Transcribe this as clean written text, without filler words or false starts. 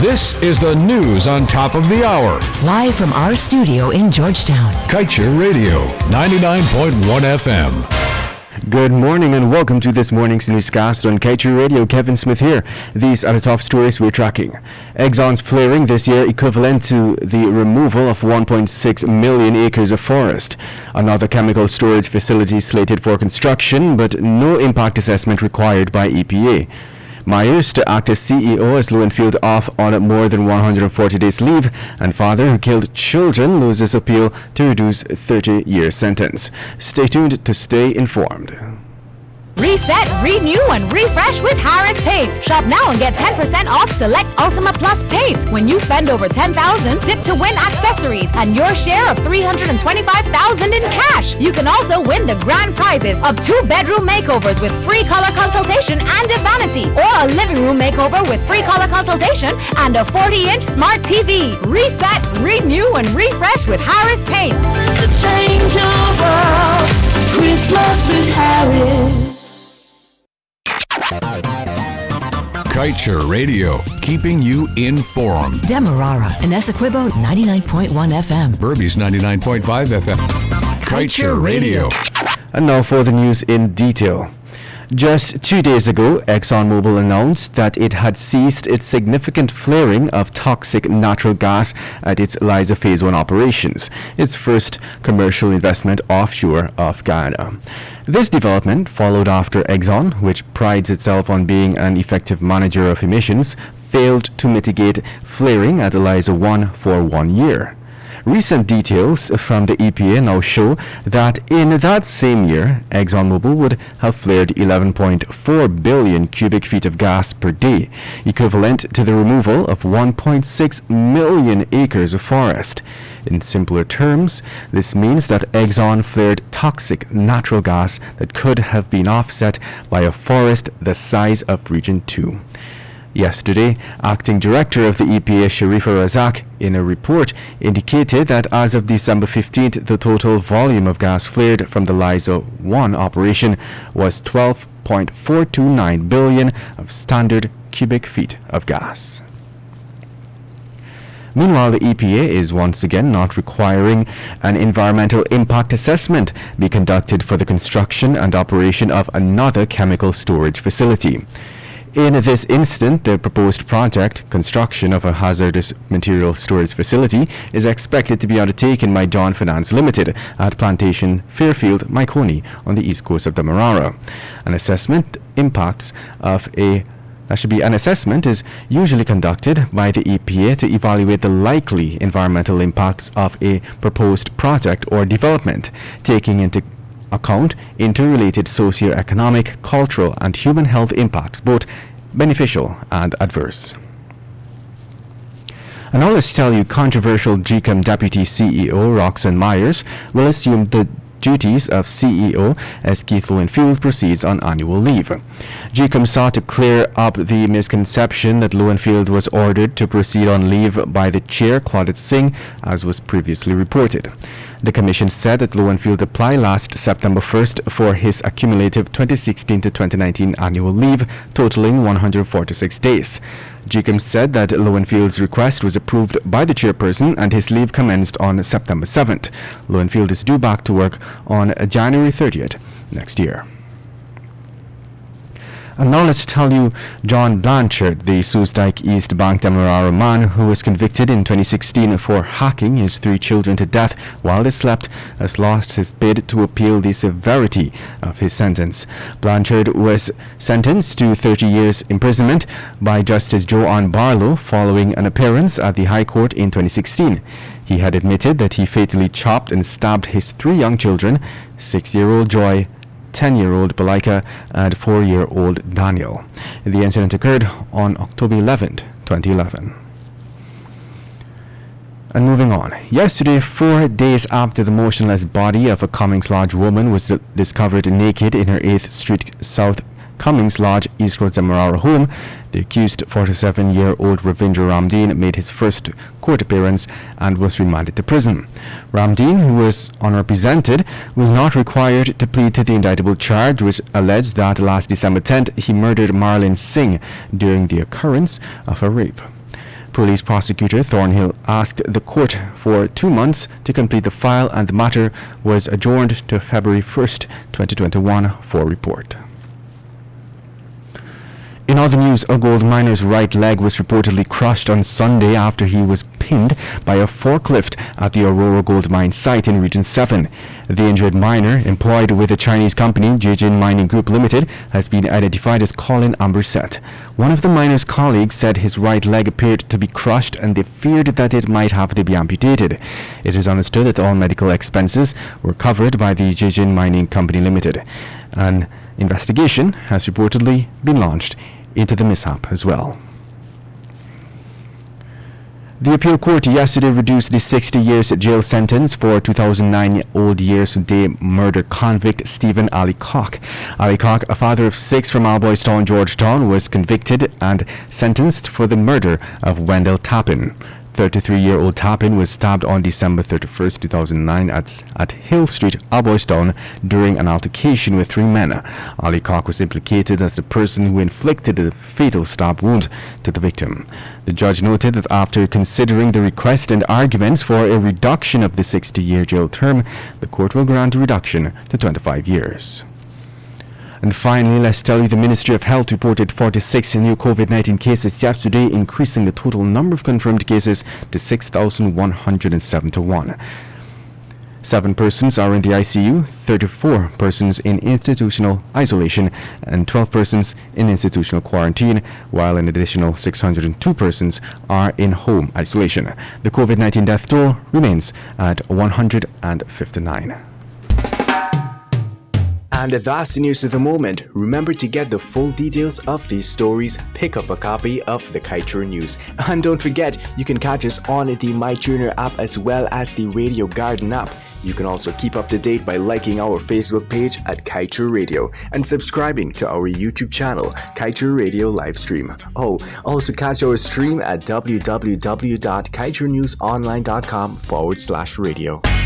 This is the news on top of the hour. Live from our studio in Georgetown. Kaiser Radio, 99.1 FM. Good morning and welcome to this morning's newscast on Kaiser Radio. Kevin Smith here. These are the top stories we're tracking. Exxon's flaring this year equivalent to the removal of 1.6 million acres of forest. Another chemical storage facility slated for construction, but no impact assessment required by EPA. Myers to act as CEO as Lowenfield off on more than 140 days leave, and father who killed children loses appeal to reduce 30-year sentence. Stay tuned to stay informed. Reset, renew, and refresh with Harris Paints. Shop now and get 10% off select Ultima Plus paints. When you spend over $10,000, dip to win accessories and your share of $325,000 in cash. You can also win the grand prizes of 2-bedroom makeovers with free color consultation and a vanity, or a living room makeover with free color consultation and a 40-inch smart TV. Reset, renew, and refresh with Harris Paints. To change your world, Christmas with Harris. Kaiser Radio, keeping you informed. Demerara and Essequibo 99.1 FM. Burbies 99.5 FM. Kaiser Radio. And now for the news in detail. Just 2 days ago, ExxonMobil announced that it had ceased its significant flaring of toxic natural gas at its Liza Phase 1 operations, its first commercial investment offshore of Guyana. This development followed after Exxon, which prides itself on being an effective manager of emissions, failed to mitigate flaring at Liza 1 for 1 year. Recent details from the EPA now show that in that same year, ExxonMobil would have flared 11.4 billion cubic feet of gas per day, equivalent to the removal of 1.6 million acres of forest. In simpler terms, this means that Exxon flared toxic natural gas that could have been offset by a forest the size of Region 2. Yesterday, Acting Director of the EPA, Sharifa Razak, in a report indicated that as of December 15th, the total volume of gas flared from the Liza 1 operation was 12.429 billion of standard cubic feet of gas. Meanwhile, the EPA is once again not requiring an environmental impact assessment be conducted for the construction and operation of another chemical storage facility. In this instant, the proposed project, construction of a hazardous material storage facility, is expected to be undertaken by John Finance Limited at Plantation Fairfield, Maikoni, on the east coast of Demerara. An assessment is usually conducted by the EPA to evaluate the likely environmental impacts of a proposed project or development, taking into account interrelated socio-economic, cultural, and human health impacts, both beneficial and adverse. And now let's tell you, controversial GCOM Deputy CEO Roxanne Myers will assume the duties of CEO as Keith Lowenfield proceeds on annual leave. GCOM sought to clear up the misconception that Lowenfield was ordered to proceed on leave by the chair, Claudette Singh, as was previously reported. The commission said that Lowenfield applied last September 1st for his accumulative 2016 to 2019 annual leave, totaling 146 days. GCOM said that Lowenfield's request was approved by the chairperson and his leave commenced on September 7th. Lowenfield is due back to work on January 30th next year. And now let's tell you, John Blanchard, the Soesdijk East Bank Demerara man who was convicted in 2016 for hacking his 3 children to death while they slept, has lost his bid to appeal the severity of his sentence. Blanchard was sentenced to 30 years imprisonment by Justice Joanne Barlow following an appearance at the High Court in 2016. He had admitted that he fatally chopped and stabbed his 3 young children, 6-year-old Joy, 10-year-old Balika, and 4-year-old Daniel. The incident occurred on October 11th, 2011. And moving on. Yesterday, 4 days after the motionless body of a Cummings Lodge woman was discovered naked in her 8th Street South Cummings Lodge, East Coast Demerara home, the accused 47-year-old Ravindra Ramdeen made his first court appearance and was remanded to prison. Ramdeen, who was unrepresented, was not required to plead to the indictable charge, which alleged that last December 10th he murdered Marlene Singh during the occurrence of a rape. Police prosecutor Thornhill asked the court for 2 months to complete the file, and the matter was adjourned to February 1st, 2021 for report. In other news, a gold miner's right leg was reportedly crushed on Sunday after he was pinned by a forklift at the Aurora Gold Mine site in Region 7. The injured miner, employed with the Chinese company Jijin Mining Group Limited, has been identified as Colin Amberset. One of the miner's colleagues said his right leg appeared to be crushed and they feared that it might have to be amputated. It is understood that all medical expenses were covered by the Jijin Mining Company Limited. An investigation has reportedly been launched into the mishap as well. The appeal court yesterday reduced the 60 years jail sentence for 2009-old years-day murder convict Stephen Alcock. Alcock, a father of 6 from Alboystown, Georgetown, was convicted and sentenced for the murder of Wendell Tappan. 33-year-old Tappan was stabbed on December 31st, 2009 at Hill Street, Alboystown, during an altercation with 3 men. Alcock was implicated as the person who inflicted the fatal stab wound to the victim. The judge noted that after considering the request and arguments for a reduction of the 60-year jail term, the court will grant a reduction to 25 years. And finally, let's tell you the Ministry of Health reported 46 new COVID-19 cases yesterday, increasing the total number of confirmed cases to 6,171. 7 persons are in the ICU, 34 persons in institutional isolation, and 12 persons in institutional quarantine, while an additional 602 persons are in home isolation. The COVID-19 death toll remains at 159. And that's the news of the moment. Remember to get the full details of these stories, pick up a copy of the Kaichur News. And don't forget, you can catch us on the MyTuner app as well as the Radio Garden app. You can also keep up to date by liking our Facebook page at Kaichur Radio and subscribing to our YouTube channel, Kaichur Radio Livestream. Oh, also catch our stream at www.kaichurnewsonline.com/radio.